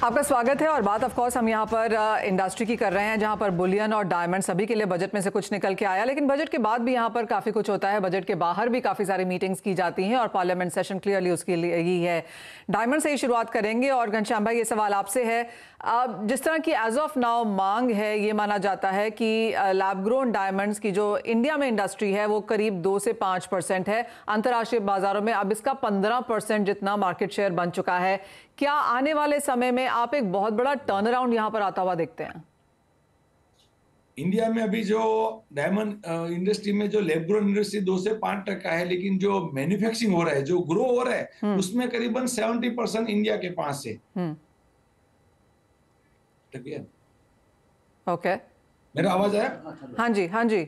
आपका स्वागत है और बात ऑफ कोर्स हम यहाँ पर इंडस्ट्री की कर रहे हैं, जहाँ पर बुलियन और डायमंड सभी के लिए बजट में से कुछ निकल के आया, लेकिन बजट के बाद भी यहाँ पर काफ़ी कुछ होता है। बजट के बाहर भी काफ़ी सारी मीटिंग्स की जाती हैं और पार्लियामेंट सेशन क्लियरली उसके लिए ही है। डायमंड से ही शुरुआत करेंगे और घनश्याम भाई, ये सवाल आपसे है। जिस तरह की एज ऑफ नाउ मांग है, ये माना जाता है कि लैब ग्रोन डायमंड्स की जो इंडिया में इंडस्ट्री है वो करीब 2 से 5% है। अंतर्राष्ट्रीय बाजारों में अब इसका 15% जितना मार्केट शेयर बन चुका है। क्या आने वाले समय में आप एक बहुत बड़ा टर्न अराउंड यहां पर आता हुआ देखते हैं? इंडिया में अभी जो डायमंड इंडस्ट्री में जो लैब ग्रोन इंडस्ट्री 2 से 5% है, लेकिन जो मैन्युफैक्चरिंग हो रहा है, जो ग्रो हो रहा है, उसमें करीबन 70% इंडिया के पास है। ओके, मेरा आवाज आया? हाँ जी, हाँ जी।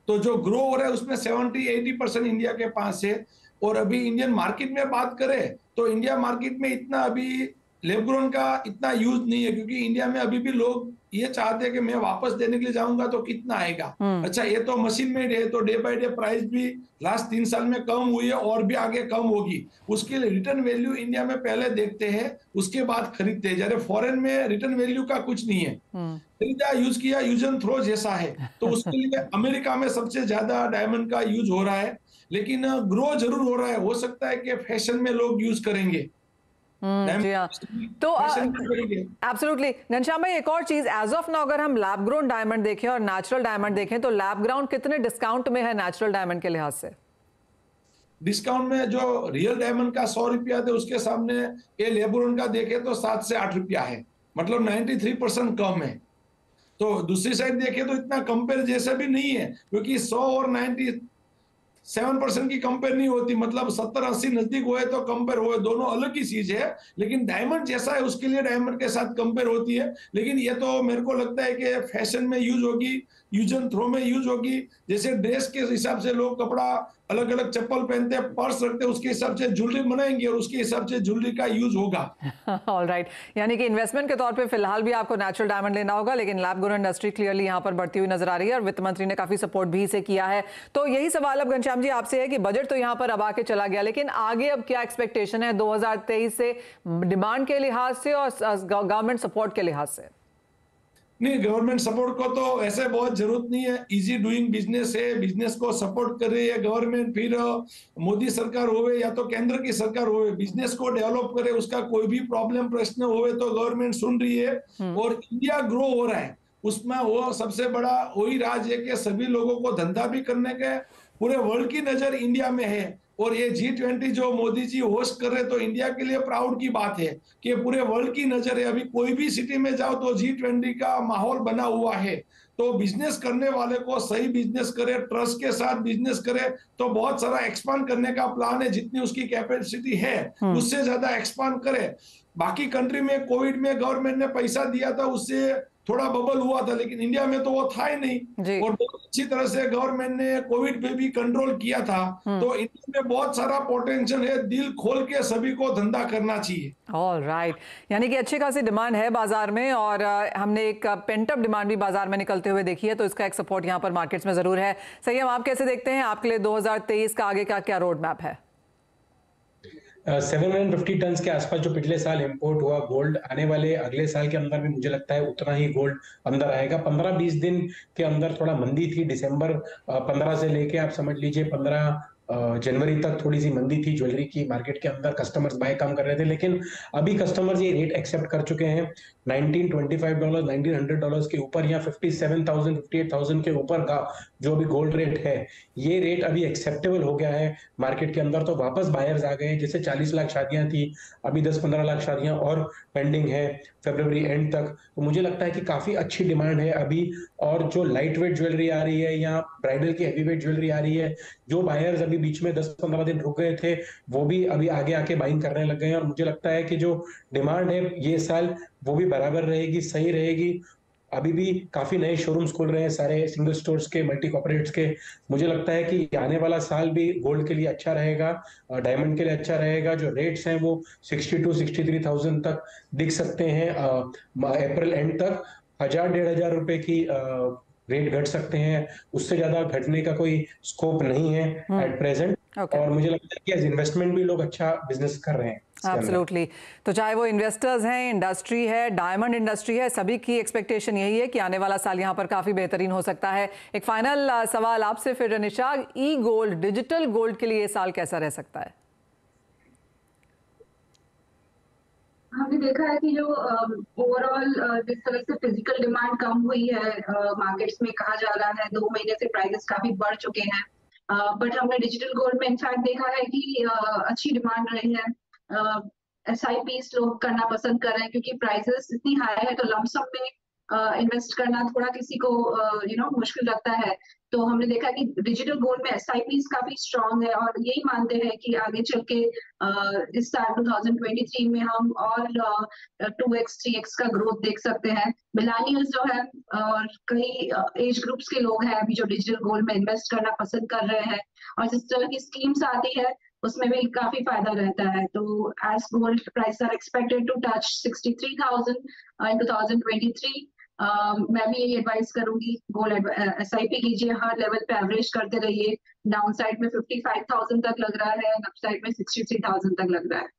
तो जो ग्रो हो रहा है उसमें 70-80% इंडिया के पास है। और अभी इंडियन मार्केट में बात करें तो इंडिया मार्केट में इतना अभी लैब ग्रोन का इतना यूज नहीं है, क्योंकि इंडिया में अभी भी लोग ये चाहते हैं कि मैं वापस देने के लिए जाऊंगा तो कितना आएगा। अच्छा, ये तो मशीन मेड है, तो डे बाय डे प्राइस भी लास्ट 3 साल में कम हुई है और भी आगे कम होगी। उसके लिए रिटर्न वैल्यू इंडिया में पहले देखते हैं, उसके बाद खरीदते हैं। जैसे फॉरेन में रिटर्न वैल्यू का कुछ नहीं है, खरीदा यूज किया, यूज एंड थ्रो जैसा है। तो उसके लिए अमेरिका में सबसे ज्यादा डायमंड का यूज हो रहा है, लेकिन ग्रो जरूर हो रहा है। हो सकता है कि फैशन में लोग यूज करेंगे। जी हाँ, तो एब्सोल्युटली घनश्याम भाई, एक और चीज, एज ऑफ नाउ अगर हम लैब ग्रोन डायमंड देखें और नेचुरल डायमंड देखें तो लैब ग्राउंड कितने डिस्काउंट में है नेचुरल डायमंड के लिहाज से? डिस्काउंट में जो रियल डायमंड का 100 रुपया थे, उसके सामने ये लैब ग्रोन का देखे तो 7 से 8 रुपया है, मतलब 93% कम है। तो दूसरी साइड देखे तो इतना कंपेयर जैसा भी नहीं है, क्योंकि 100 और 97% की कंपेयर नहीं होती, मतलब 70-80 नजदीक हुए तो कंपेयर हुए, दोनों अलग ही चीज है। लेकिन डायमंड जैसा है उसके लिए डायमंड के साथ कंपेयर होती है। लेकिन ये तो मेरे को लगता है कि फैशन में यूज होगी, यूज एंड थ्रो में यूज होगी। जैसे ड्रेस के हिसाब से लोग कपड़ा अलग अलग चप्पल पहनते हैं, पर्स रखते हैं, उसके हिसाब से ज्वेलरी बनाएंगे और उसके हिसाब से ज्वेलरी का यूज होगा। ऑल राइट, यानी कि इन्वेस्टमेंट के तौर पे फिलहाल भी आपको नेचुरल डायमंड लेना होगा, लेकिन लैब ग्रोन इंडस्ट्री क्लियरली यहाँ पर बढ़ती हुई नजर आ रही है और वित्त मंत्री ने काफी सपोर्ट भी इसे किया है। तो यही सवाल अब घनश्याम जी आपसे है कि बजट तो यहाँ पर अब आके चला गया, लेकिन आगे अब क्या एक्सपेक्टेशन है 2023 से, डिमांड के लिहाज से और गवर्नमेंट सपोर्ट के लिहाज से? नहीं, गवर्नमेंट सपोर्ट को तो ऐसे बहुत जरूरत नहीं है। इजी डूइंग बिजनेस है, बिजनेस को सपोर्ट कर रही है गवर्नमेंट। फिर मोदी सरकार होवे या तो केंद्र की सरकार होवे, बिजनेस को डेवलप करे, उसका कोई भी प्रॉब्लम प्रश्न होवे तो गवर्नमेंट सुन रही है। और इंडिया ग्रो हो रहा है, उसमें वो सबसे बड़ा वही राज है कि सभी लोगों को धंधा भी करने के पूरे वर्ल्ड की नजर इंडिया में है। और ये G20 जो मोदी जी होस्ट कर रहे, तो इंडिया के लिए प्राउड की बात है कि पूरे वर्ल्ड की नजर है। अभी कोई भी सिटी में जाओ तो G20 का माहौल बना हुआ है। तो बिजनेस करने वाले को सही बिजनेस करे, ट्रस्ट के साथ बिजनेस करे, तो बहुत सारा एक्सपांड करने का प्लान है। जितनी उसकी कैपेसिटी है उससे ज्यादा एक्सपांड करे। बाकी कंट्री में कोविड में गवर्नमेंट ने पैसा दिया था, उससे थोड़ा बबल हुआ था, लेकिन इंडिया में तो वो था ही नहीं। और बहुत अच्छी तरह से गवर्नमेंट ने कोविड पे भी कंट्रोल किया था। तो इंडिया में बहुत सारा पोटेंशियल है, दिल खोल के सभी को धंधा करना चाहिए। ऑल राइट, यानी कि अच्छी खासी डिमांड है बाजार में और हमने एक पेंटअप डिमांड भी बाजार में निकलते हुए देखी है, तो इसका एक सपोर्ट यहाँ पर मार्केट्स में जरूर है। सही, हम आप कैसे देखते हैं, आपके लिए 2023 का आगे का क्या रोड मैप है? 750 टन के आसपास जो पिछले साल इंपोर्ट हुआ गोल्ड, आने वाले अगले साल के अंदर भी मुझे लगता है उतना ही गोल्ड अंदर आएगा। 15-20 दिन के अंदर थोड़ा मंदी थी, दिसंबर 15 से लेके आप समझ लीजिए 15 जनवरी तक थोड़ी सी मंदी थी ज्वेलरी की मार्केट के अंदर, कस्टमर्स बाय कम कर रहे थे। लेकिन अभी कस्टमर्स ये रेट एक्सेप्ट कर चुके हैं। $1925, $1900 के ऊपर या 57,000 58,000 के ऊपर का जो अभी गोल्ड रेट है, ये रेट अभी एक्सेप्टेबल हो गया है मार्केट के अंदर। तो वापस बायर्स आ गए हैं। जैसे 40 लाख शादियां थी, अभी 10-15 लाख शादियां और पेंडिंग है फरवरी एंड तक। तो मुझे लगता है कि काफी अच्छी डिमांड है अभी। और जो लाइट वेट ज्वेलरी आ रही है या ब्राइडल की हैवी वेट ज्वेलरी आ रही है, जो बायर्स अभी बीच में 10-15 दिन रुक गए थे, वो भी अभी आगे आके बाइंग करने लग गए हैं। और मुझे लगता है कि जो डिमांड है ये साल वो भी बराबर रहेगी, सही रहेगी। अभी भी काफी नए शोरूम्स खुल रहे हैं सारे सिंगल स्टोर्स के, मल्टी कॉर्पोरेट्स के। मुझे लगता है कि आने वाला साल भी गोल्ड के लिए अच्छा रहेगा, डायमंड के लिए अच्छा रहेगा। जो रेट्स हैं वो 62-63,000 तक दिख सकते हैं अप्रैल एंड तक। 1000-1500 रुपए की रेट घट सकते हैं, उससे ज्यादा घटने का कोई स्कोप नहीं है एट प्रेजेंट। और मुझे लगता है कि एज इन्वेस्टमेंट भी लोग अच्छा बिजनेस कर रहे हैं। एब्सोल्युटली। तो चाहे वो इन्वेस्टर्स हैं, इंडस्ट्री है, डायमंड इंडस्ट्री है, सभी की एक्सपेक्टेशन यही है कि आने वाला साल यहाँ पर काफी बेहतरीन हो सकता है। एक फाइनल सवाल आपसे फिर निशा, ई गोल्ड, डिजिटल गोल्ड के लिए ये साल कैसा रह सकता है? हमने देखा है कि जो ओवरऑल जिस तरह से फिजिकल डिमांड कम हुई है मार्केट्स में, कहा जा रहा है 2 महीने से प्राइसेस काफी बढ़ चुके हैं, बट हमने डिजिटल गोल्ड में इनफैक्ट देखा है कि अच्छी डिमांड रही है। SIPs लोग करना पसंद कर रहे हैं क्योंकि प्राइसेस इतनी हाई है, तो लमसम में इन्वेस्ट करना थोड़ा किसी को मुश्किल लगता है। तो हमने देखा कि डिजिटल गोल्ड में SIPs काफी स्ट्रांग है और यही मानते हैं कि आगे चल के इस साल 2023 में हम और 2x 3x का ग्रोथ देख सकते हैं। मिलेनियल्स जो है और कई एज ग्रुप्स के लोग हैं अभी जो डिजिटल गोल्ड में इन्वेस्ट करना पसंद कर रहे हैं, और जिस तरह की स्कीम्स आती है उसमें भी काफी फायदा रहता है। तो as gold price are expected to touch 63,000 in 2023, मैं भी यही एडवाइस करूंगी, गोल्ड SIP कीजिए, हर लेवल पे एवरेज करते रहिए। डाउन साइड में 55,000 तक लग रहा है, अप साइड में 63,000 तक लग रहा है।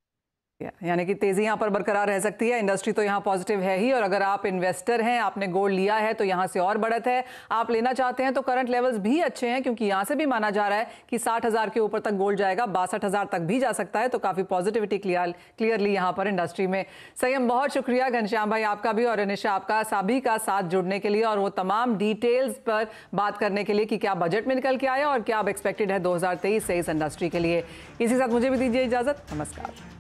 यानी कि तेजी यहाँ पर बरकरार रह सकती है। इंडस्ट्री तो यहाँ पॉजिटिव है ही, और अगर आप इन्वेस्टर हैं, आपने गोल्ड लिया है तो यहाँ से और बढ़त है। आप लेना चाहते हैं तो करंट लेवल्स भी अच्छे हैं, क्योंकि यहाँ से भी माना जा रहा है कि 60,000 के ऊपर तक गोल्ड जाएगा, 62,000 तक भी जा सकता है। तो काफी पॉजिटिविटी क्लियरली यहाँ पर इंडस्ट्री में। संयम, बहुत शुक्रिया। घनश्याम भाई आपका भी, और निशा आपका सभी का साथ जुड़ने के लिए और वो तमाम डिटेल्स पर बात करने के लिए कि क्या बजट में निकल के आया और क्या अब एक्सपेक्टेड है 2023 से इस इंडस्ट्री के लिए। इसी साथ मुझे भी दीजिए इजाजत। नमस्कार।